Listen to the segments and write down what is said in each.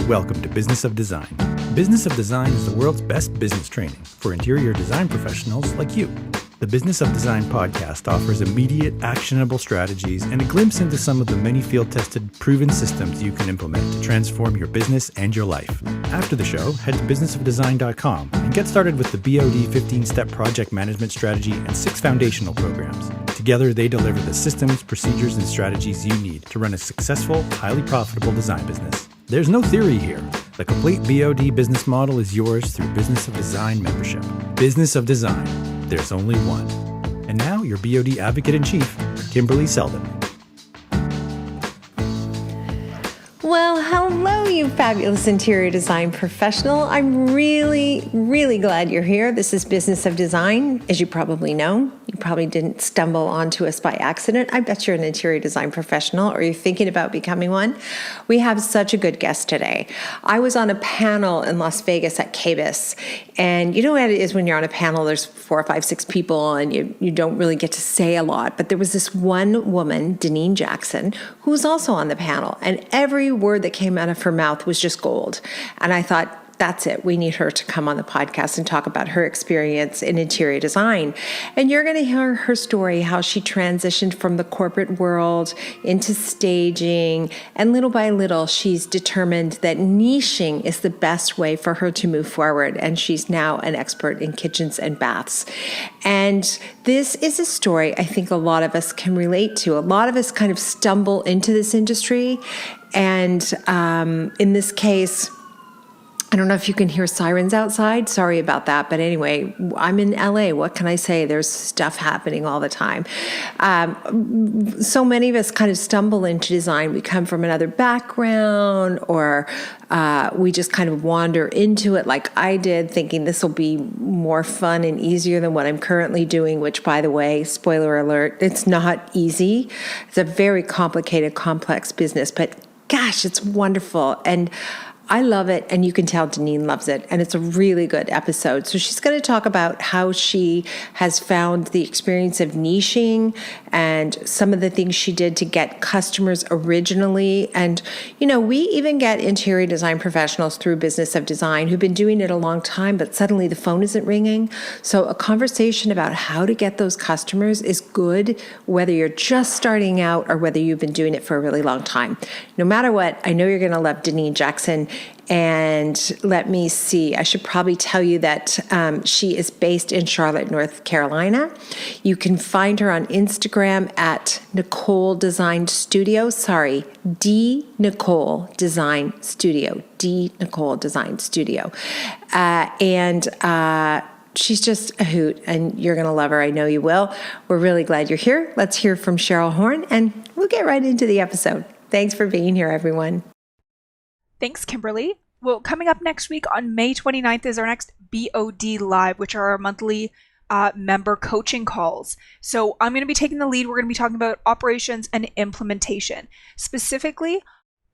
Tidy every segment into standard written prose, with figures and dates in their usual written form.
Welcome to Business of Design. Business of Design is the world's best business training for interior design professionals like you. The Business of Design podcast offers immediate, actionable strategies and a glimpse into some of the many field-tested, proven systems you can implement to transform your business and your life. After the show, head to businessofdesign.com and get started with the BOD 15-step project management strategy and 6 foundational programs. Together, they deliver the systems, procedures, and strategies you need to run a successful, highly profitable design business. There's no theory here. The complete BOD business model is yours through Business of Design membership. Business of Design. There's only one. And now, your BOD Advocate-in-Chief, Kimberley Seldon. Well, hello, you fabulous interior design professional. I'm really glad you're here. This is Business of Design. As you probably know, you probably didn't stumble onto us by accident. I bet you're an interior design professional or you're thinking about becoming one. We have such a good guest today. I was on a panel in Las Vegas at KBIS, and you know what it is when you're on a panel, there's 4, 5, 6 people and you don't really get to say a lot. But there was this one woman, Denean Jackson, who was also on the panel, and every word that came out of her mouth was just gold. And I thought, that's it. We need her to come on the podcast and talk about her experience in interior design. And you're going to hear her story, how she transitioned from the corporate world into staging. And little by little, she's determined that niching is the best way for her to move forward. And she's now an expert in kitchens and baths. And this is a story I think a lot of us can relate to. A lot of us kind of stumble into this industry. And in this case, I don't know if you can hear sirens outside. Sorry about that. But anyway, I'm in LA. What can I say? There's stuff happening all the time. So many of us kind of stumble into design. We come from another background, or we just kind of wander into it like I did, thinking this will be more fun and easier than what I'm currently doing, which, by the way, spoiler alert, it's not easy. It's a very complicated, complex business, but gosh, it's wonderful. And I love it, and you can tell Denean loves it, and it's a really good episode. So she's going to talk about how she has found the experience of niching and some of the things she did to get customers originally. And, you know, we even get interior design professionals through Business of Design who've been doing it a long time, but suddenly the phone isn't ringing. So a conversation about how to get those customers is good, whether you're just starting out or whether you've been doing it for a really long time. No matter what, I know you're going to love Denean Jackson. And let me see, I should probably tell you that she is based in Charlotte, North Carolina. You can find her on Instagram at Nicole Design Studio. Sorry, D Nicole Design Studio. D Nicole Design Studio. She's just a hoot, and you're going to love her. I know you will. We're really glad you're here. Let's hear from Cheryl Horn, and we'll get right into the episode. Thanks for being here, everyone. Thanks, Kimberly. Well, coming up next week on May 29th is our next BOD Live, which are our monthly member coaching calls. So I'm going to be taking the lead. We're going to be talking about operations and implementation. Specifically,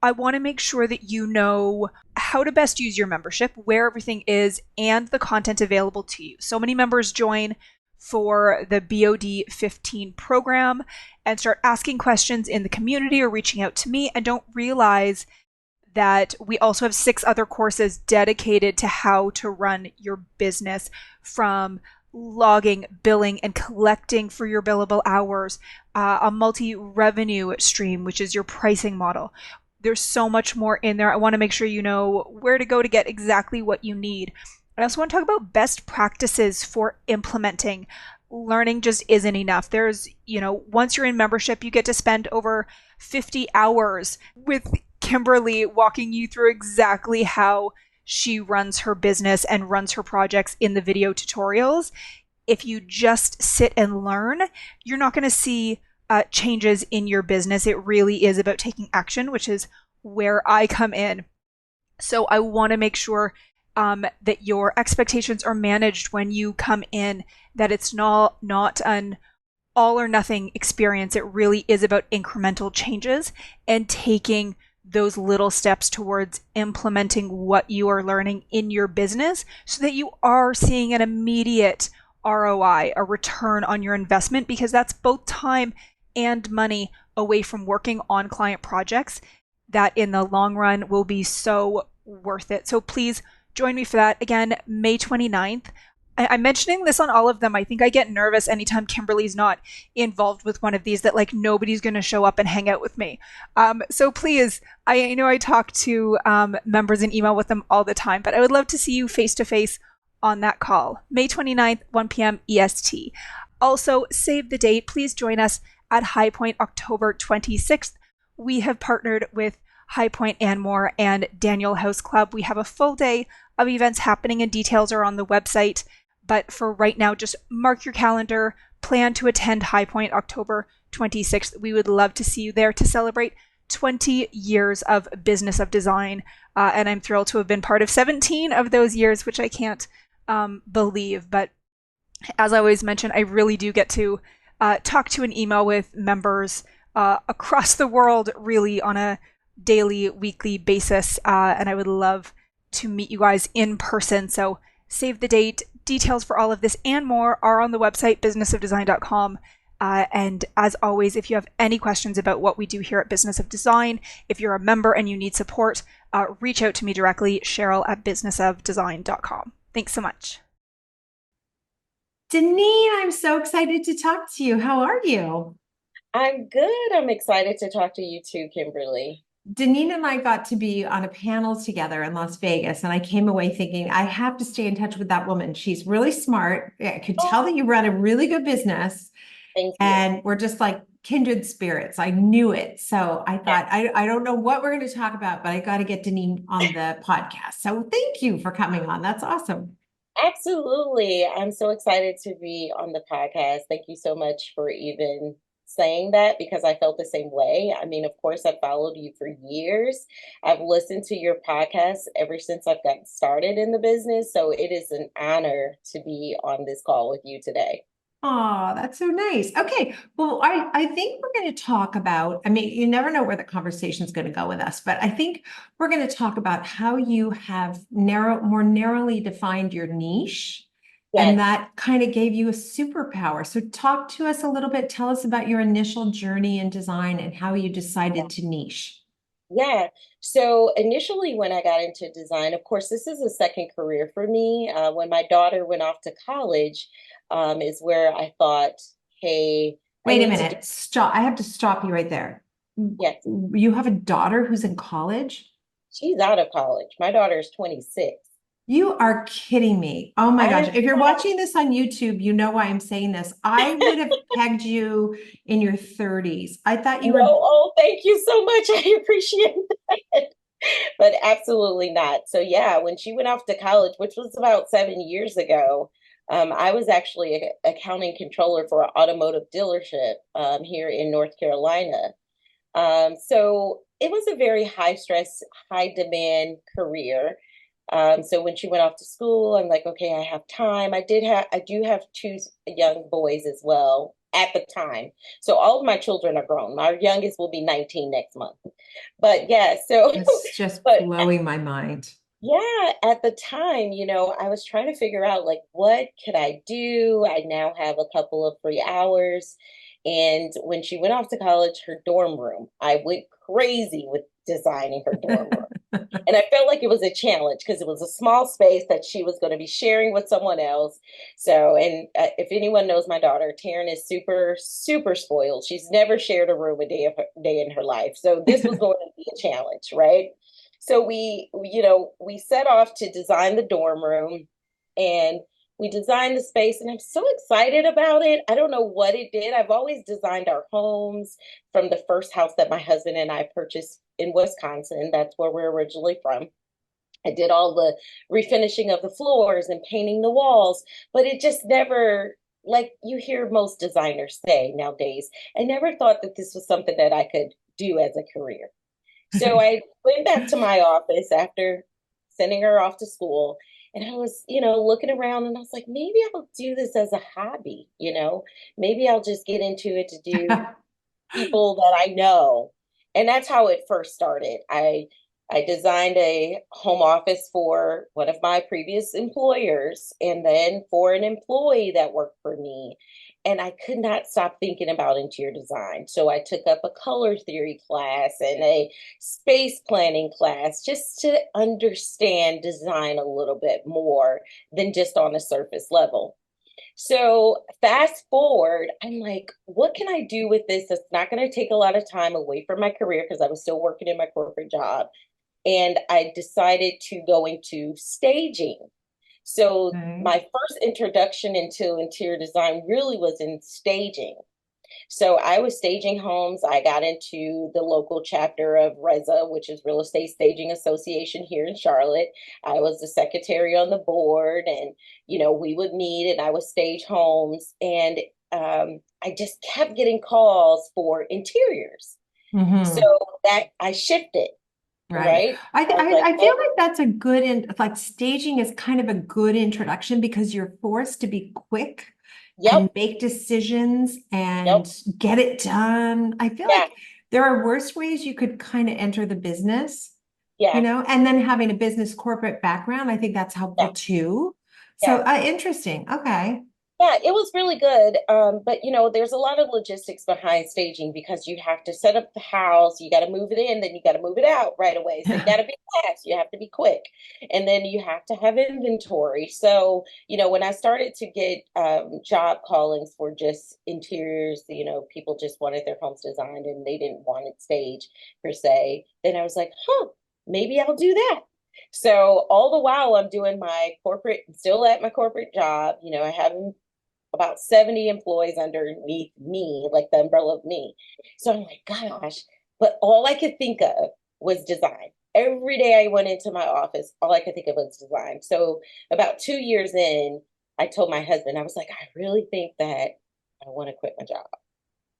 I want to make sure that you know how to best use your membership, where everything is, and the content available to you. So many members join for the BOD 15 program and start asking questions in the community or reaching out to me and don't realize that we also have 6 other courses dedicated to how to run your business, from logging, billing, and collecting for your billable hours, a multi-revenue stream, which is your pricing model. There's so much more in there. I want to make sure you know where to go to get exactly what you need. I also want to talk about best practices for implementing. Learning just isn't enough. There's, once you're in membership, you get to spend over 50 hours with Kimberly walking you through exactly how she runs her business and runs her projects in the video tutorials. If you just sit and learn, you're not going to see changes in your business. It really is about taking action, which is where I come in. So I want to make sure that your expectations are managed when you come in, that it's not an all or nothing experience. It really is about incremental changes and taking those little steps towards implementing what you are learning in your business so that you are seeing an immediate ROI, a return on your investment, because that's both time and money away from working on client projects that in the long run will be so worth it. So please join me for that. Again, May 29th. I'm mentioning this on all of them. I think I get nervous anytime Kimberly's not involved with one of these, that like nobody's going to show up and hang out with me. So please, I know I talk to members and email with them all the time, but I would love to see you face to face on that call. May 29th, 1 p.m. EST. Also, save the date. Please join us at High Point October 26th. We have partnered with High Point and More and Daniel House Club. We have a full day of events happening and details are on the website. But for right now, just mark your calendar, plan to attend High Point October 26th. We would love to see you there to celebrate 20 years of Business of Design. And I'm thrilled to have been part of 17 of those years, which I can't believe. But as I always mention, I really do get to talk to and email with members across the world, really on a daily, weekly basis. And I would love to meet you guys in person. So save the date. Details for all of this and more are on the website, businessofdesign.com. And as always, if you have any questions about what we do here at Business of Design, if you're a member and you need support, reach out to me directly, Cheryl@businessofdesign.com. Thanks so much. Denean, I'm so excited to talk to you. How are you? I'm good. I'm excited to talk to you too, Kimberly. Denean and I got to be on a panel together in Las Vegas, and I came away thinking, I have to stay in touch with that woman. She's really smart. I could tell that you run a really good business. Thank you. And we're just like kindred spirits. I knew it. So I thought, I don't know what we're going to talk about, but I got to get Denean on the podcast. So thank you for coming on. That's awesome. Absolutely. I'm so excited to be on the podcast. Thank you so much for even saying that, because I felt the same way. I mean, of course, I've followed you for years. I've listened to your podcast ever since I've gotten started in the business. So it is an honor to be on this call with you today. Oh, that's so nice. Okay. Well, I think we're going to talk about, I mean, you never know where the conversation is going to go with us, but I think we're going to talk about how you have more narrowly defined your niche. Yes. And that kind of gave you a superpower. So talk to us a little bit. Tell us about your initial journey in design and how you decided to niche. Yeah. So initially, when I got into design, of course, this is a second career for me. When my daughter went off to college, is where I thought, hey, wait a minute. Stop. I have to stop you right there. Yes. You have a daughter who's in college? She's out of college. My daughter is 26. You are kidding me. Oh my gosh. If you're watching this on YouTube, you know why I'm saying this. I would have pegged you in your 30s. I thought you were. Oh, thank you so much. I appreciate that. But absolutely not. So yeah, when she went off to college, which was about 7 years ago, I was actually an accounting controller for an automotive dealership here in North Carolina. So it was a very high stress, high demand career. So when she went off to school, I'm like, okay, I have time. I do have two young boys as well at the time. So all of my children are grown. Our youngest will be 19 next month. But yeah, so it's just blowing my mind. Yeah, at the time, I was trying to figure out like, what could I do? I now have a couple of free hours. And when she went off to college, her dorm room, I went crazy with designing her dorm room. And I felt like it was a challenge because it was a small space that she was going to be sharing with someone else. So, and if anyone knows my daughter, Taryn is super, super spoiled. She's never shared a room a day in her life. So this was going to be a challenge, right? So we set off to design the dorm room, and we designed the space, and I'm so excited about it. I don't know what it did. I've always designed our homes, from the first house that my husband and I purchased in Wisconsin. That's where we're originally from. I did all the refinishing of the floors and painting the walls, but it just never, like you hear most designers say nowadays, I never thought that this was something that I could do as a career. So I went back to my office after sending her off to school. And I was, looking around, and I was like, maybe I'll do this as a hobby, maybe I'll just get into it to do people that I know. And that's how it first started. I designed a home office for one of my previous employers, and then for an employee that worked for me. and I could not stop thinking about interior design. So I took up a color theory class and a space planning class just to understand design a little bit more than just on a surface level. So fast forward, I'm like, what can I do with this that's not going to take a lot of time away from my career because I was still working in my corporate job. And I decided to go into staging. So Okay. my first introduction into interior design really was in staging. So I was staging homes. I got into the local chapter of RESA, which is Real Estate Staging Association here in Charlotte. I was the secretary on the board, and we would meet, and I would stage homes, and I just kept getting calls for interiors. So Hmm. that I shifted, Right. right? I was like, I feel oh, like that's a good, like staging is kind of a good introduction because you're forced to be quick yep, and make decisions yep, and get it done. I feel yeah, like there are worse ways you could kind of enter the business, yeah, and then having a business corporate background, I think that's helpful yeah, too. So, yeah. interesting. Okay. Yeah, it was really good. But there's a lot of logistics behind staging because you have to set up the house, you got to move it in, then you got to move it out right away. So you got to be fast, you have to be quick, and then you have to have inventory. So, when I started to get job callings for just interiors, people just wanted their homes designed and they didn't want it staged per se, then I was like, huh, maybe I'll do that. So all the while I'm doing my corporate, still at my corporate job, I have about 70 employees underneath me, like the umbrella of me. So I'm like, gosh, but all I could think of was design. Every day I went into my office, all I could think of was design. So about 2 years in, I told my husband, I was like, I really think that I want to quit my job.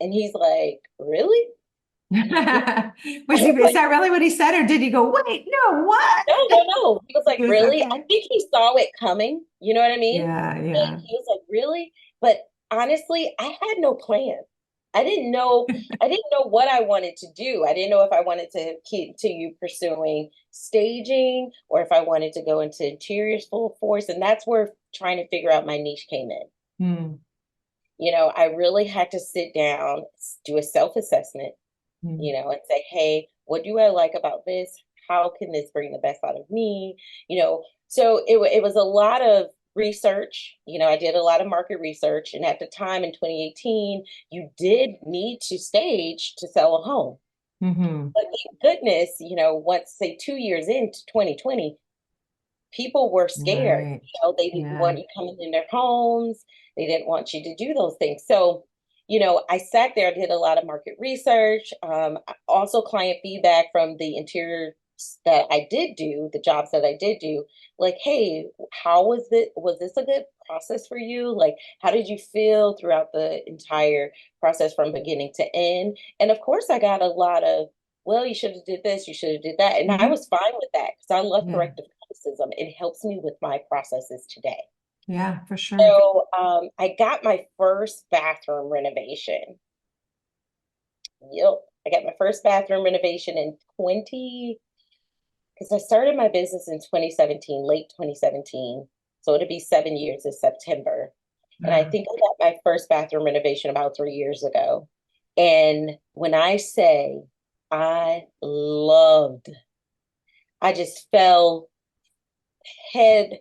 And he's like, really? And I'm like, yeah. Was he, I was is like, that really what he said, or did he go, wait, no, what? no, no, no. He was He like, was really? I okay. think he saw it coming. You know what I mean? Yeah, And yeah. he was like, really? But honestly, I had no plan. I didn't know, I didn't know what I wanted to do. I didn't know if I wanted to continue pursuing staging or if I wanted to go into interiors full force. And that's where trying to figure out my niche came in. Hmm. I really had to sit down, do a self-assessment, Hmm. and say, hey, what do I like about this? How can this bring the best out of me? So it was a lot of research. I did a lot of market research. And at the time in 2018, you did need to stage to sell a home. Hmm. But thank goodness, once, say, 2 years into 2020, people were scared. Right. They didn't Yeah. want you coming in their homes. They didn't want you to do those things. So, I sat there, did a lot of market research, also client feedback from the interior that I did do, the jobs that I did do. Like, hey, how was it? Was this a good process for you? Like, how did you feel throughout the entire process from beginning to end? And of course, I got a lot of, well, you should have did this, you should have did that. And I Hmm. was fine with that because I love Yeah. corrective criticism. It helps me with my processes today. Yeah, for sure. So I got my first bathroom renovation. Yep. I got my first bathroom renovation in 20, because I started my business in 2017, late 2017. So it'll be 7 years this September. And I Wow. think I got my first bathroom renovation about 3 years ago. And when I say I loved, I just fell head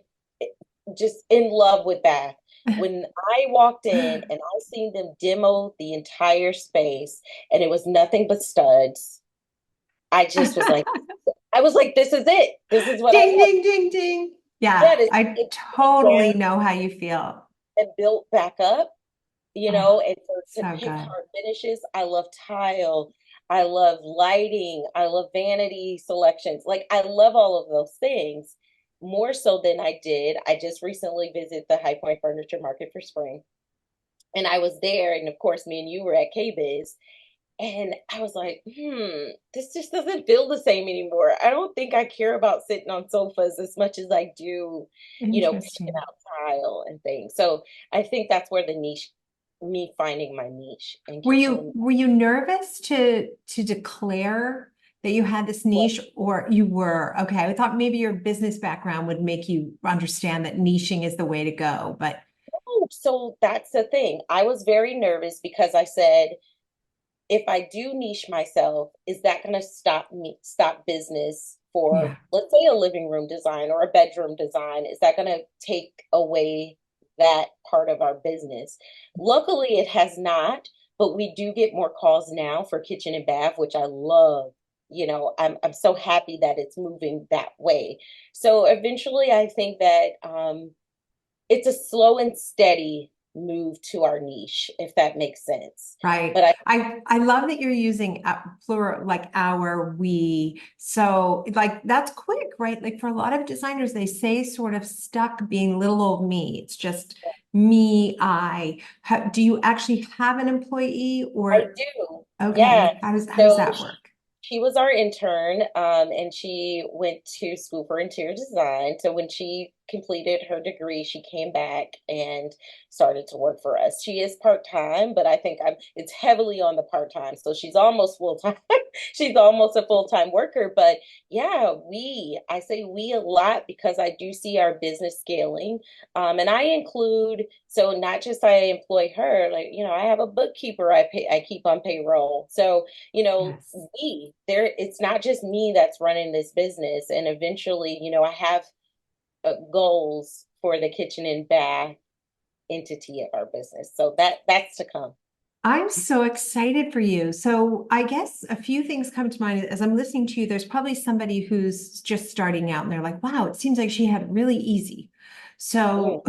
just in love with bath. When I walked in and I seen them demo the entire space and it was nothing but studs, I just was like, I was like, this is it. This is what I Ding, want. ding, ding, ding. Yeah, Yeah, I it totally down know how you feel. and built back up, Oh, and to so pick good. hard finishes. I love tile. I love lighting. I love vanity selections. Like I love all of those things more so than I did. I just recently visited the High Point Furniture Market for spring. And I was there, and of course, me and you were at KBiz. And I was like, this just doesn't feel the same anymore. I don't think I care about sitting on sofas as much as I do, picking Interesting. out tile and things. So I think that's where the niche, me finding my niche and kitchen. Were you nervous to declare that you had this Well, niche, or you were? Okay, I thought maybe your business background would make you understand that niching is the way to go, but Oh, so that's the thing. I was very nervous because I said, if I do niche myself, is that going to stop business for, Yeah. let's say, a living room design or a bedroom design? Is that going to take away that part of our business? Luckily, it has not, but we do get more calls now for kitchen and bath, which I love. I'm so happy that it's moving that way. So eventually, I think that it's a slow and steady move to our niche, if that makes sense. Right. But I I love that you're using plural, like our, we. So like that's quick, right? Like for a lot of designers, they say sort of stuck being little old me. It's just me, I. Do you actually have an employee I or do. Yeah. okay, how does So that work? she was our intern, and she went to school for interior design. So when she completed her degree, she came back and started to work for us. She is part-time, but I think it's heavily on the part-time. So she's almost full-time. She's almost a full-time worker. But yeah, I say we a lot because I do see our business scaling. And I include, so not just I employ her, like, I have a bookkeeper I keep on payroll. So Yes. it's not just me that's running this business. And eventually, I have goals for the kitchen and bath entity of our business. So that's to come. I'm so excited for you. So I guess a few things come to mind as I'm listening to you. There's probably somebody who's just starting out and they're like, wow, it seems like she had it really easy. Mm, So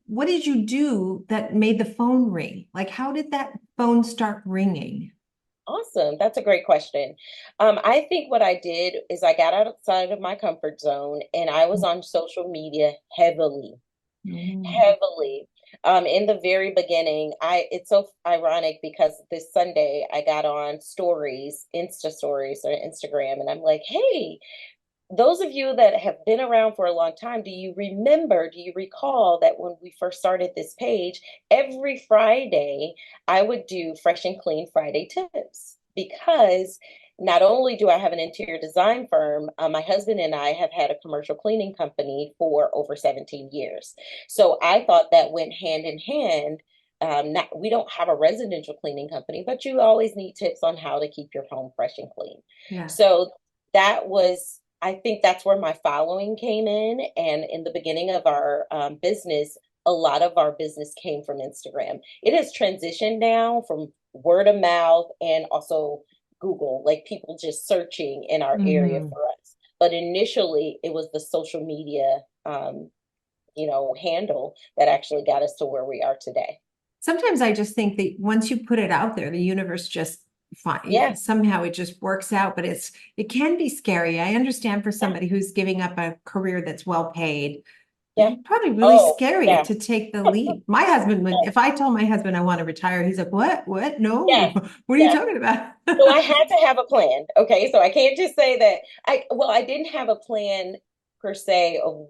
what did you do that made the phone ring? Like how did that phone start ringing? awesome. That's a great question. I think what I did is I got outside of my comfort zone and I was on social media heavily. Mm. Heavily. In the very beginning, it's so ironic because this Sunday I got on stories, Insta stories or Instagram, and I'm like, hey, those of you that have been around for a long time, do you recall that when we first started this page, every Friday I would do Fresh and Clean Friday tips? Because not only do I have an interior design firm, my husband and I have had a commercial cleaning company for over 17 years. So I thought that went hand in hand. We don't have a residential cleaning company, but you always need tips on how to keep your home fresh and clean. Yes. So I think that's where my following came in. And in the beginning of our business, a lot of our business came from Instagram. It has transitioned now from word of mouth and also Google, like people just searching in our area Mhm. for us. But initially, it was the social media, handle that actually got us to where we are today. Sometimes I just think that once you put it out there, the universe just Yeah, somehow it just works out, but it can be scary. I understand for yeah, somebody who's giving up a career that's well paid, yeah. probably really Oh, scary yeah, to take the leap. My husband would, if I told my husband I want to retire, he's like, "What? What? No. yeah, What are you yeah. talking about?" So I had to have a plan. Okay. So I can't just say that I didn't have a plan per se of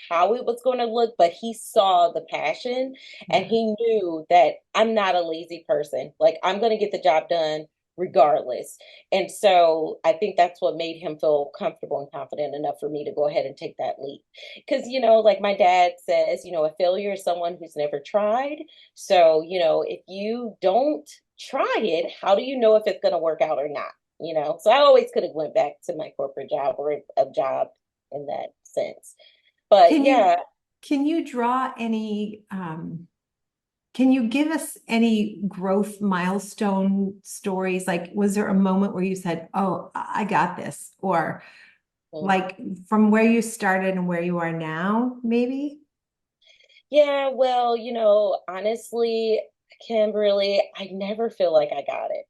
how it was going to look, but he saw the passion and Yeah. he knew that I'm not a lazy person. Like I'm going to get the job done regardless. And so I think that's what made him feel comfortable and confident enough for me to go ahead and take that leap. Because, like my dad says, a failure is someone who's never tried. So, if you don't try it, how do you know if it's going to work out or not? So I always could have went back to my corporate job or a job in that sense. But Can you yeah, can you draw any can you give us any growth milestone stories? Like, was there a moment where you said, "Oh, I got this," or mm, like from where you started and where you are now, maybe? yeah, well, honestly, Kimberly, I never feel like I got it.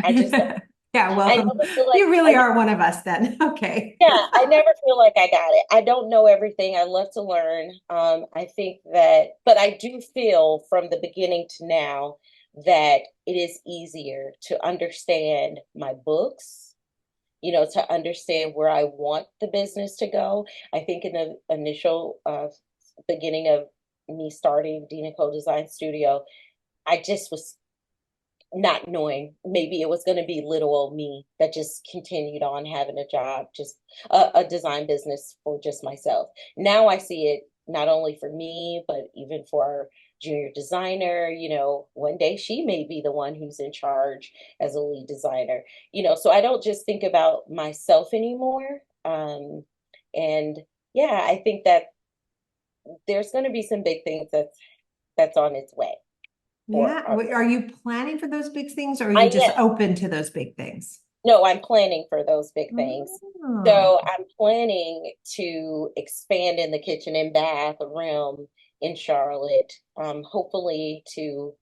I just don't. Yeah, I well, never feel like you really are one of us then. Okay. yeah, I never feel like I got it. I don't know everything. I love to learn. I think but I do feel from the beginning to now that it is easier to understand my books, to understand where I want the business to go. I think in the initial beginning of me starting Dean and Co Design Studio, I just was not knowing maybe it was going to be little old me that just continued on having a job, just a design business for just myself. Now I see it not only for me, but even for our junior designer. One day she may be the one who's in charge as a lead designer. So I don't just think about myself anymore. And yeah, I think that there's going to be some big things that's on its way for Yeah. our. Are you planning for those big things or are you I just am. open to those big things? No, I'm planning for those big things. Oh, So I'm planning to expand in the kitchen and bath realm in Charlotte. Hopefully to,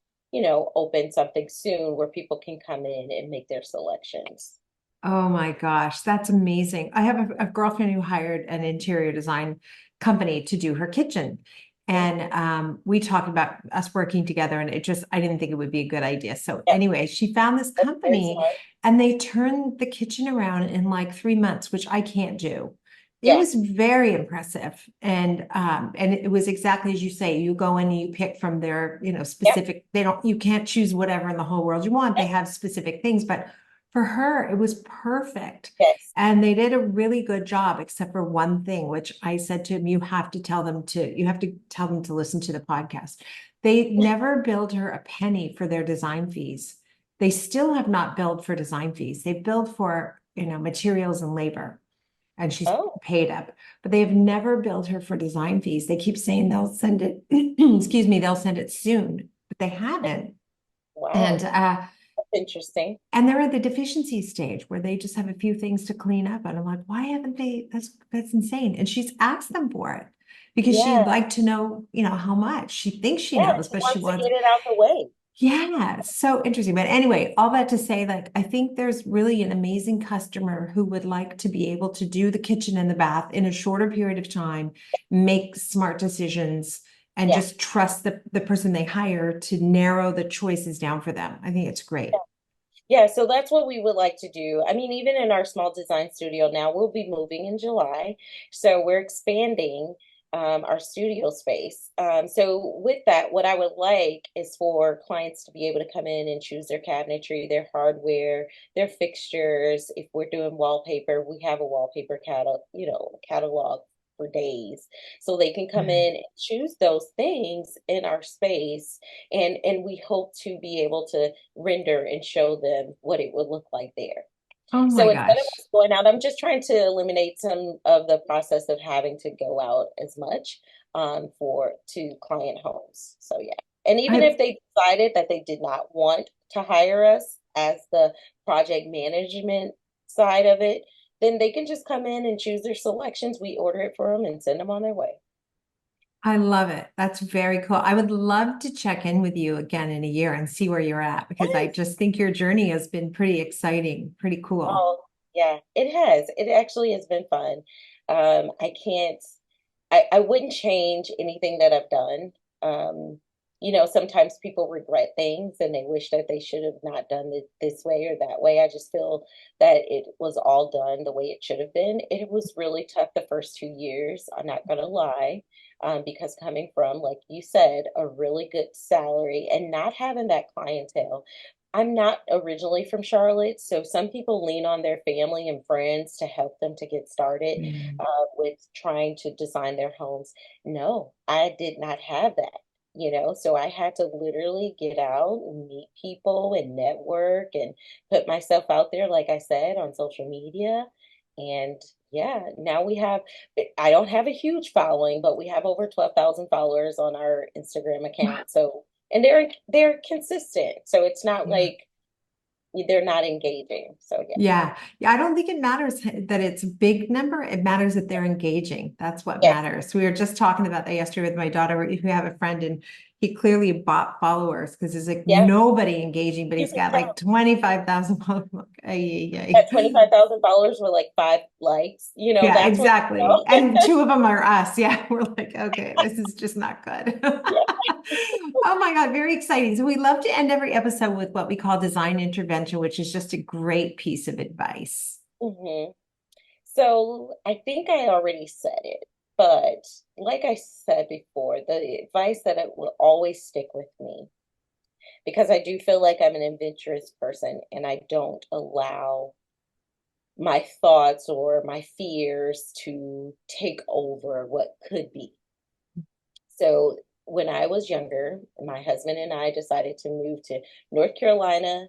open something soon where people can come in and make their selections. oh my gosh, that's amazing. I have a girlfriend who hired an interior design company to do her kitchen. And we talked about us working together, and I didn't think it would be a good idea. So, Yeah, anyway, she found this that's very company smart. and they turned the kitchen around in like 3 months, which I can't do. It Yeah, was very impressive. And it was exactly as you say, you go in and you pick from their, yep, specific, you can't choose whatever in the whole world you want. They yep, have specific things, but for her, it was perfect. yes. And they did a really good job, except for one thing, which I said to him, you have to tell them to listen to the podcast. They never billed her a penny for their design fees. They still have not billed for design fees. They billed for, materials and labor, and she's Oh, paid up, but they have never billed her for design fees. They keep saying they'll send it, excuse me, they'll send it soon, but they haven't. And wow. That's interesting. and they're at the deficiency stage where they just have a few things to clean up. And I'm like, why haven't they? That's insane. And she's asked them for it because she'd Yeah, like to know, how much. She thinks she yeah. knows, She but she wants to wants, get it out the way. yeah, so interesting. But anyway, all that to say, like, I think there's really an amazing customer who would like to be able to do the kitchen and the bath in a shorter period of time, make smart decisions, and Yeah. just trust the person they hire to narrow the choices down for them. I think it's great. Yeah, so that's what we would like to do. I mean, even in our small design studio now, we'll be moving in July. So we're expanding our studio space. So with that, what I would like is for clients to be able to come in and choose their cabinetry, their hardware, their fixtures. If we're doing wallpaper, we have a wallpaper catalog for days. So they can come Mhm. in and choose those things in our space, and we hope to be able to render and show them what it would look like there. Oh my So instead of gosh. us going out, I'm just trying to eliminate some of the process of having to go out as much for to client homes. So yeah. And even I if they decided that they did not want to hire us as the project management side of it, then they can just come in and choose their selections. We order it for them and send them on their way. I love it. That's very cool. I would love to check in with you again in a year and see where you're at because I Yes. just think your journey has been pretty exciting, pretty cool. Oh, yeah, it has. It actually has been fun. I can't, I wouldn't change anything that I've done. Sometimes people regret things and they wish that they should have not done it this way or that way. I just feel that it was all done the way it should have been. It was really tough the first 2 years, I'm not gonna lie, because coming from, like you said, a really good salary and not having that clientele. I'm not originally from Charlotte, so some people lean on their family and friends to help them to get started Mm. with trying to design their homes. No, I did not have that, so I had to literally get out and meet people and network and put myself out there, like I said, on social media. And yeah, now I don't have a huge following, but we have over 12,000 followers on our Instagram account. So and they're consistent. So it's not Yeah. like they're not engaging. So yeah. Yeah. Yeah. I don't think it matters that it's a big number. It matters that they're engaging. That's what Yes. matters. We were just talking about that yesterday with my daughter, who have a friend, and he clearly bought followers because there's like Yeah. nobody engaging, but You he's can got like tell 25,000 followers. Like, ay, ay, at ay. $25,000 with like 5 likes, Yeah, that's what exactly. And two of them are us. Yeah. We're like, okay, this is just not good. yeah. Oh my God, very exciting. So we love to end every episode with what we call design intervention, which is just a great piece of advice. hmm So I think I already said it, but like I said before, the advice that it will always stick with me because I do feel like I'm an adventurous person and I don't allow my thoughts or my fears to take over what could be. So when I was younger, my husband and I decided to move to North Carolina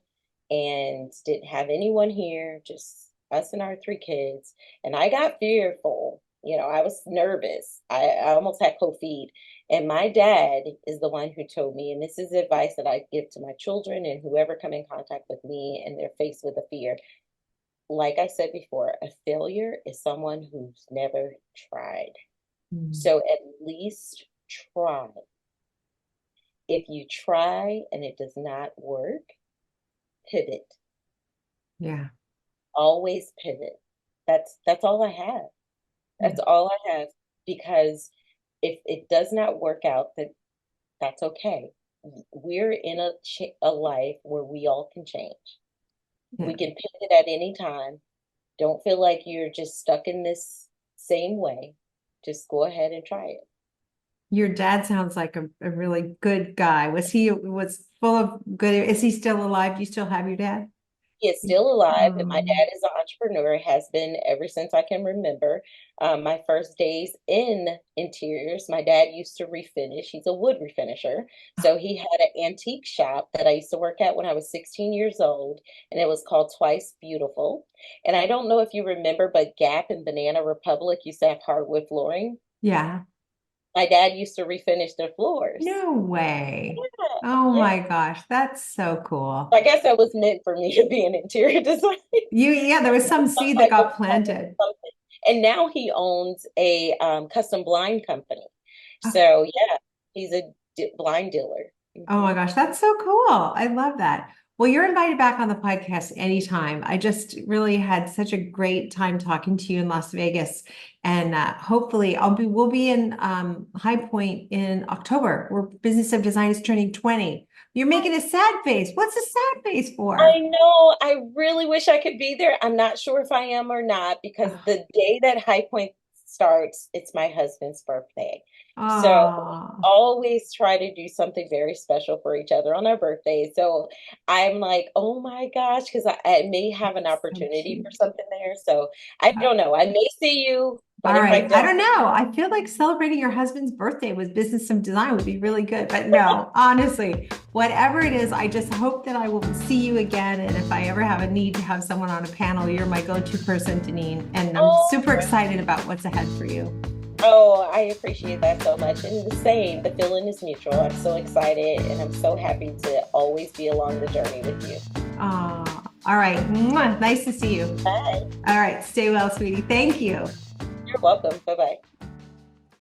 and didn't have anyone here, just us and our three kids. And I got fearful. I was nervous. I almost had cold feet. And my dad is the one who told me, and this is advice that I give to my children and whoever come in contact with me and they're faced with a fear. Like I said before, a failure is someone who's never tried. So at least try. If you try and it does not work, pivot. Yeah. Always pivot. That's all I have. That's all I have. Because if it does not work out, that's okay. We're in a life where we all can change. Yeah. We can pivot at any time. Don't feel like you're just stuck in this same way. Just go ahead and try it. Your dad sounds like a really good guy. Was full of good. Is he still alive? Do you still have your dad? He is still alive, and my Um, dad is an entrepreneur, has been ever since I can remember. My first days in interiors, my dad used to refinish. He's a wood refinisher. So he had an antique shop that I used to work at when I was 16 years old, and it was called Twice Beautiful. And I don't know if you remember, but Gap and Banana Republic used to have hardwood flooring. yeah. My dad used to refinish their floors. No way. Yeah, Oh yeah. my gosh, that's so cool. I guess that was meant for me to be an interior designer. Yeah, there was some seed that Like got planted. something. And now he owns a custom blind company. Oh, So yeah, he's a blind dealer. oh my gosh, that's so cool. I love that. Well, you're invited back on the podcast anytime. I just really had such a great time talking to you in Las Vegas. And hopefully we'll be in High Point in October, where Business of Design is turning 20. You're making a sad face. What's a sad face I for? know. I really wish I could be there. I'm not sure if I am or not because the day that High Point starts, it's my husband's birthday. So we Oh, always try to do something very special for each other on our birthday. So I'm like, oh my gosh, because I may have an so opportunity for cute. something there. So I don't know. I may see you, but All if I right. I don't, don't know. I feel like celebrating your husband's birthday with Business of Design would be really good. But no, honestly, whatever it is, I just hope that I will see you again. And if I ever have a need to have someone on a panel, you're my go-to person, Denean. And I'm oh, super excited about what's ahead for you. oh, I appreciate that so much. And the same, the feeling is mutual. I'm so excited and I'm so happy to always be along the journey with you. All right. Mwah. Nice to see you. Bye. All right. Stay well, sweetie. Thank you. You're welcome. Bye bye.